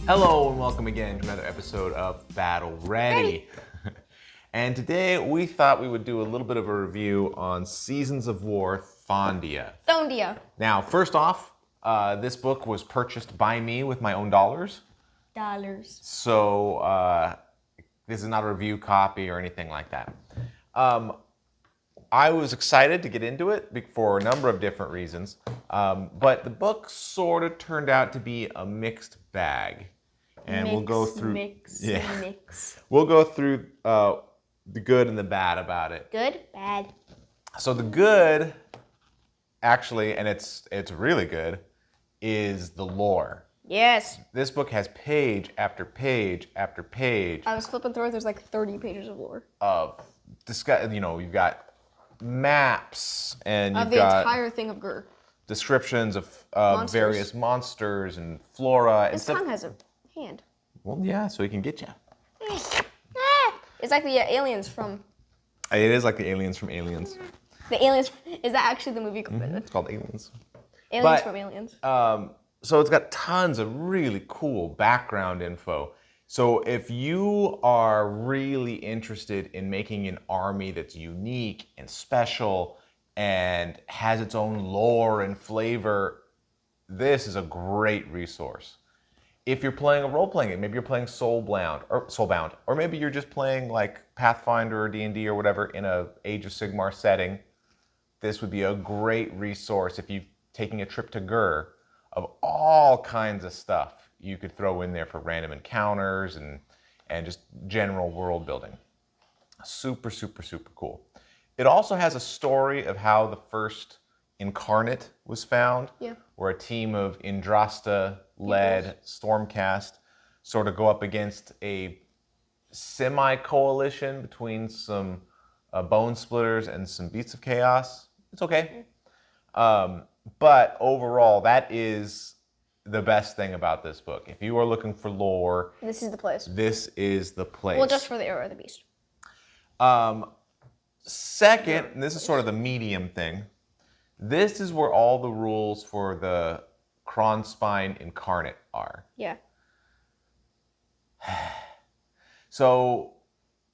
Hello and welcome again to another episode of Battle Ready. And today we thought we would do a little bit of a review on Seasons of War Thondia. Thondia. Now, first off, this book was purchased by me with my own dollars. So this is not a review copy or anything like that. I was excited to get into it for a number of different reasons, but the book sort of turned out to be a mixed bag. And we'll go through mix. We'll go through the good and the bad about it. Good, bad. So the good, actually, and it's really good, is the lore. Yes. This book has page after page after page. I was flipping through it. There's like 30 pages of lore. Of discuss. You've got maps and Of you've got the entire thing of Gur. descriptions of Monsters. various monsters and flora and His stuff. tongue has a hand. Well, yeah, so he can get you. It's like the aliens from. It is like the aliens from Aliens. The aliens. Is that actually the movie? It's called Aliens. Aliens from Aliens. So it's got tons of really cool background info. So if you are really interested in making an army that's unique and special and has its own lore and flavor, this is a great resource. If you're playing a role-playing game, maybe you're playing Soulbound, or maybe you're just playing like Pathfinder or D&D or whatever in a Age of Sigmar setting, this would be a great resource if you're taking a trip to Gur of all kinds of stuff you could throw in there for random encounters and just general world building. Super, super, super cool. It also has a story of how the first incarnate was found, where a team of Indrasta-led Stormcast sort of go up against a semi-coalition between some Bone Splitters and some Beasts of Chaos. It's okay. But overall, that is the best thing about this book. If you are looking for lore, This is the place. this is the place. Well, just for the Era of the Beast. Second, and this is sort of the medium thing, this is where all the rules for the Kronspine Incarnate are. Yeah. So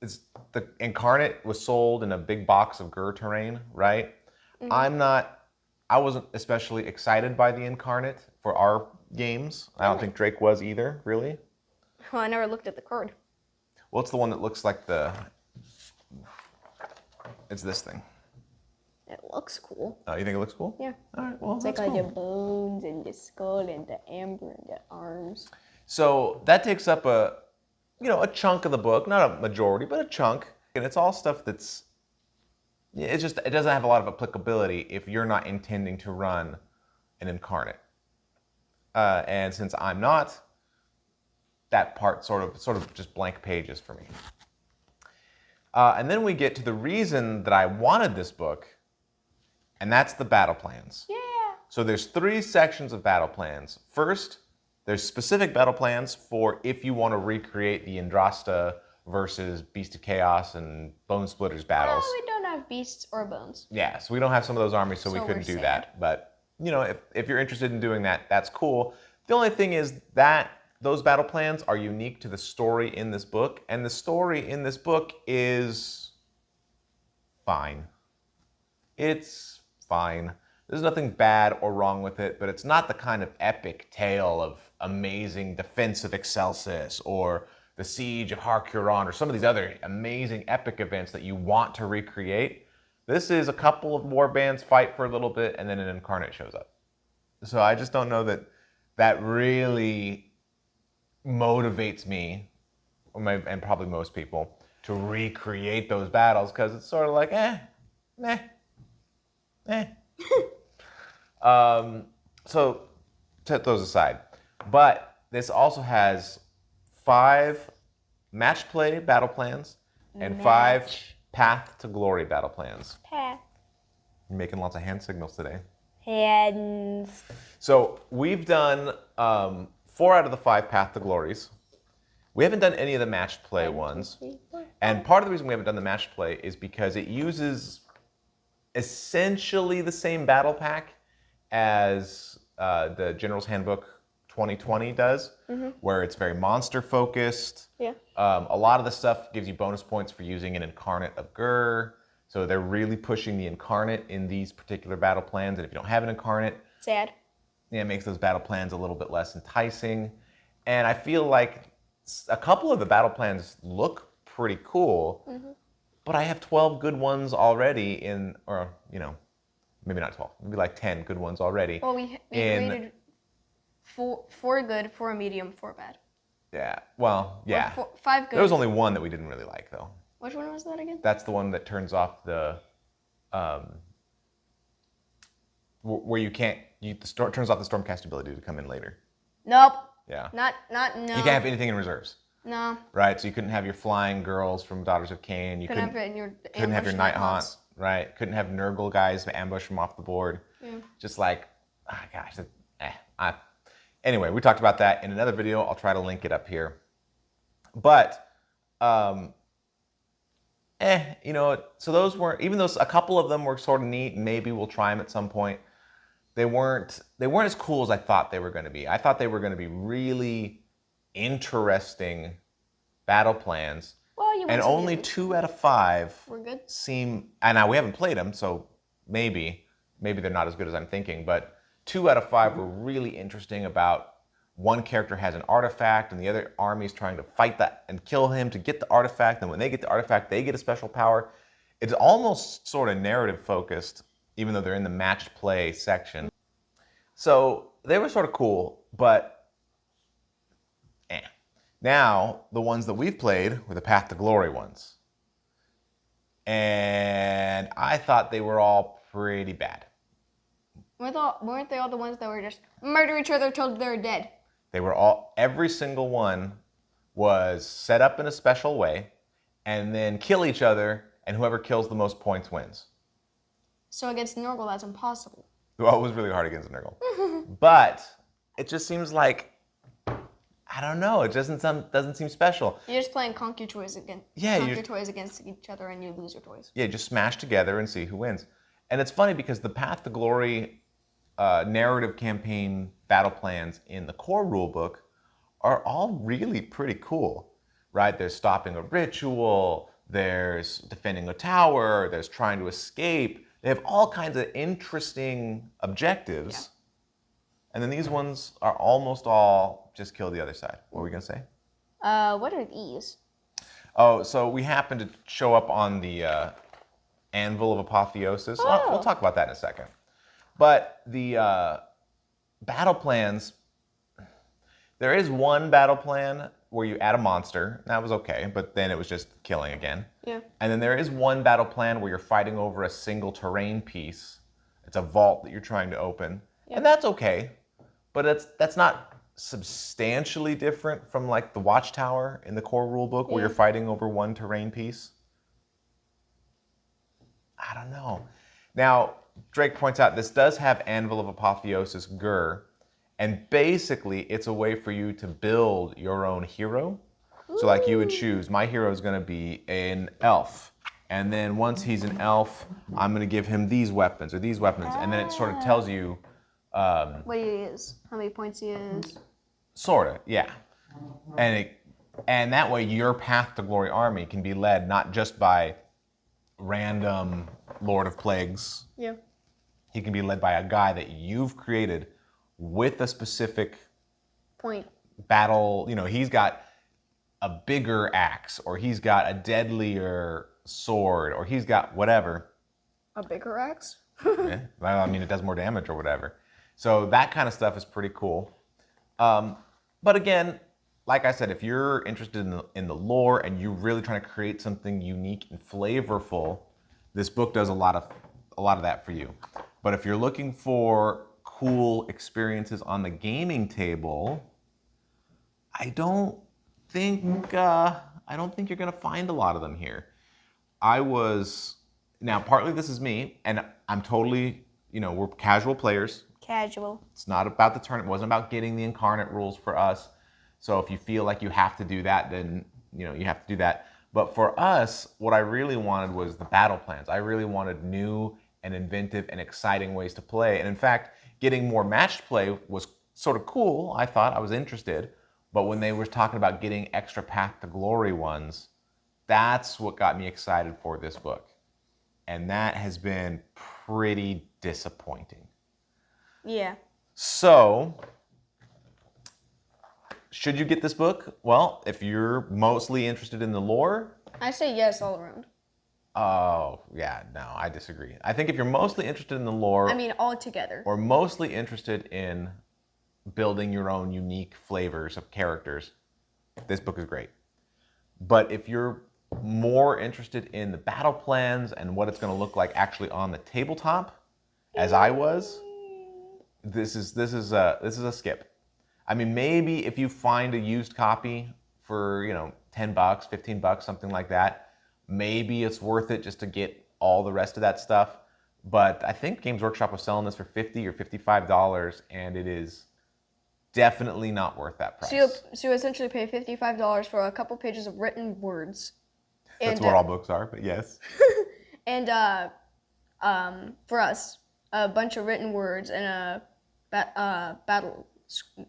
the Incarnate was sold in a big box of Gur terrain, right? I wasn't especially excited by the Incarnate for our games. I don't think Drake was either, really. Well, I never looked at the card. Well, it's the one that looks like it's this thing. It looks cool. Oh, you think it looks cool? Yeah. All right, well, It's that's like cool. the bones and the skull and the amber and the arms. So that takes up a chunk of the book, not a majority, but a chunk. And it's all stuff that's, it doesn't have a lot of applicability if you're not intending to run an Incarnate. And since I'm not, that part sort of just blank pages for me. And then we get to the reason that I wanted this book, and that's the battle plans. Yeah. So there's 3 sections of battle plans. First, there's specific battle plans for if you want to recreate the Indrasta versus Beast of Chaos and Bone Splitters battles. Well, we don't have beasts or bones. Yeah, so we don't have some of those armies, so we couldn't do that. But, if you're interested in doing that, that's cool. The only thing is that those battle plans are unique to the story in this book, and the story in this book is fine. It's fine. There's nothing bad or wrong with it, but it's not the kind of epic tale of amazing defense of Excelsis or the siege of Harkuron or some of these other amazing epic events that you want to recreate. This is a couple of warbands fight for a little bit and then an Incarnate shows up. So I just don't know that really motivates me, and probably most people, to recreate those battles, because it's sort of like, So set those aside. But this also has 5 match play battle plans and 5 path to glory battle plans. Path. You're making lots of hand signals today. Hands. So we've done 4 out of the 5 path to glories. We haven't done any of the match play ones. And part of the reason we haven't done the match play is because it uses essentially the same battle pack as the General's Handbook 2020 does, where it's very monster focused. Yeah. A lot of the stuff gives you bonus points for using an incarnate of Gur. So they're really pushing the incarnate in these particular battle plans. And if you don't have an incarnate, Sad. yeah, it makes those battle plans a little bit less enticing. And I feel like a couple of the battle plans look pretty cool, but I have 12 good ones already in, or, maybe not 12, maybe like 10 good ones already. Well, we rated four good, four medium, four bad. Yeah, well, yeah. Or five good. There was only one that we didn't really like, though. Which one was that again? That's the one that turns off the, where you can't, turns off the Stormcast ability to come in later. Nope. Yeah. No. You can't have anything in reserves. No. Right, so you couldn't have your flying girls from Daughters of Cain. You couldn't have it in your couldn't have your night haunts. Right, couldn't have Nurgle guys ambush from off the board. Yeah. Just like, gosh, anyway, we talked about that in another video. I'll try to link it up here. But, so those weren't, even though a couple of them were sort of neat, and maybe we'll try them at some point, they weren't as cool as I thought they were going to be. I thought they were going to be really interesting battle plans. Well, and only 2 out of 5 were good. Seem, and now we haven't played them, so maybe they're not as good as I'm thinking, but 2 out of 5 were really interesting about one character has an artifact and the other army is trying to fight that and kill him to get the artifact, and when they get the artifact, they get a special power. It's almost sort of narrative focused, even though they're in the matched play section. So they were sort of cool, but now, the ones that we've played were the Path to Glory ones. And I thought they were all pretty bad. Weren't they all the ones that were just murder each other till they're dead? They were all, every single one was set up in a special way and then kill each other, and whoever kills the most points wins. So against Nurgle, that's impossible. Well, it was really hard against Nurgle. But it just seems like, I don't know. It doesn't seem special. You're just playing conk your toys against each other, and you lose your toys. Yeah, just smash together and see who wins. And it's funny because the Path to Glory narrative campaign battle plans in the core rulebook are all really pretty cool, right? There's stopping a ritual, there's defending a tower, there's trying to escape. They have all kinds of interesting objectives. Yeah. And then these ones are almost all just kill the other side. What were we going to say? What are these? Oh, so we happen to show up on the Anvil of Apotheosis. Oh. We'll talk about that in a second. But the battle plans, there is one battle plan where you add a monster. That was okay, but then it was just killing again. Yeah. And then there is one battle plan where you're fighting over a single terrain piece. It's a vault that you're trying to open. Yep. And that's okay. But that's not substantially different from like the Watchtower in the core rulebook where you're fighting over one terrain piece. I don't know. Now, Drake points out this does have Anvil of Apotheosis Gur, and basically it's a way for you to build your own hero. Ooh. So like you would choose, my hero is going to be an elf. And then once he's an elf, I'm going to give him these weapons or these weapons. And then it sort of tells you what he is, how many points he is. Sorta, yeah. And that way your Path to Glory army can be led not just by random Lord of Plagues. Yeah. He can be led by a guy that you've created with a specific point battle. He's got a bigger axe, or he's got a deadlier sword, or he's got whatever. A bigger axe? Yeah. Well, I mean, it does more damage or whatever. So that kind of stuff is pretty cool. But again, like I said, if you're interested in the lore and you're really trying to create something unique and flavorful, this book does a lot of that for you. But if you're looking for cool experiences on the gaming table, I don't think you're gonna find a lot of them here. Now partly this is me, and I'm totally, we're casual players. Casual. It's not about the tournament. It wasn't about getting the incarnate rules for us. So if you feel like you have to do that, then you have to do that. But for us, what I really wanted was the battle plans. I really wanted new and inventive and exciting ways to play. And in fact, getting more matched play was sort of cool. I thought I was interested. But when they were talking about getting extra Path to Glory ones, that's what got me excited for this book. And that has been pretty disappointing. Yeah. So, should you get this book? Well, if you're mostly interested in the lore. I say yes all around. Oh, yeah, no, I disagree. I think if you're mostly interested in the lore. I mean, all together. Or mostly interested in building your own unique flavors of characters, this book is great. But if you're more interested in the battle plans and what it's going to look like actually on the tabletop, as I was, this is a skip. I mean, maybe if you find a used copy for, $10, $15, something like that, maybe it's worth it just to get all the rest of that stuff. But I think Games Workshop was selling this for $50 or $55, and it is definitely not worth that price. So you essentially pay $55 for a couple pages of written words. That's what all books are, but yes. And for us, a bunch of written words and a battle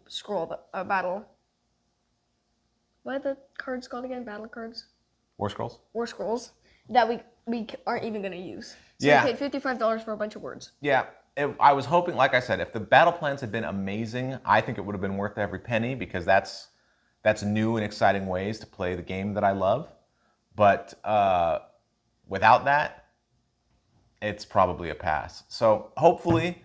scroll, a battle. What are the cards called again? Battle cards? War Scrolls? War Scrolls that we aren't even going to use. So Yeah. we paid $55 for a bunch of words. Yeah. I was hoping, like I said, if the battle plans had been amazing, I think it would have been worth every penny because that's new and exciting ways to play the game that I love. But without that, it's probably a pass. So hopefully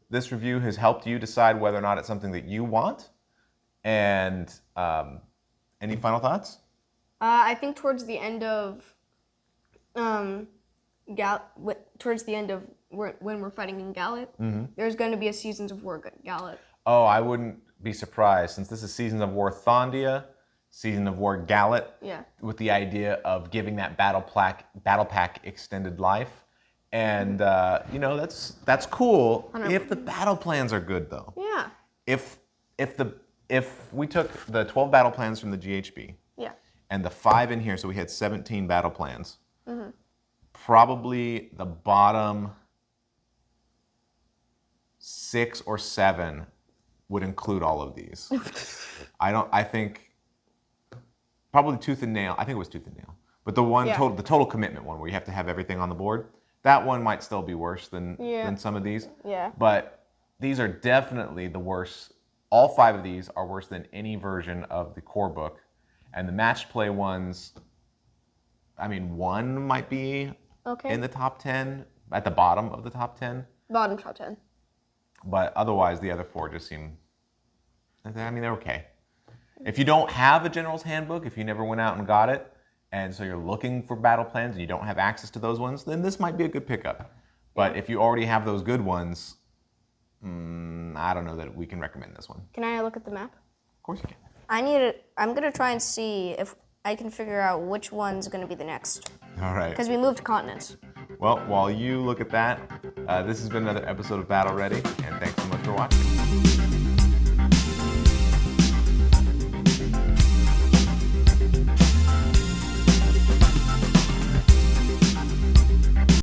this review has helped you decide whether or not it's something that you want. And any final thoughts? I think towards the end of towards the end of when we're fighting in Gallet, there's going to be a Seasons of War Gallet. Oh, I wouldn't be surprised since this is Season of War Thondia, Season of War Gallet, with the idea of giving that battle pack extended life, and that's cool if the battle plans are good though. Yeah. If we took the 12 battle plans from the GHB, and the 5 in here, so we had 17 battle plans. Probably the bottom 6 or 7 would include all of these. I think probably Tooth and Nail. I think it was Tooth and Nail. But the total commitment one where you have to have everything on the board, that one might still be worse than some of these. Yeah. But these are definitely the worst. All 5 of these are worse than any version of the core book. And the match play ones, I mean, one might be in the top 10, at the bottom of the top 10. Bottom top 10. But otherwise, the other 4 just seem, I mean, they're okay. If you don't have a General's Handbook, if you never went out and got it, and so you're looking for battle plans and you don't have access to those ones, then this might be a good pickup. But if you already have those good ones, I don't know that we can recommend this one. Can I look at the map? Of course you can. I'm going to try and see if I can figure out which one's going to be the next. All right. Because we moved continents. Well, while you look at that, this has been another episode of Battle Ready, and thanks so much for watching.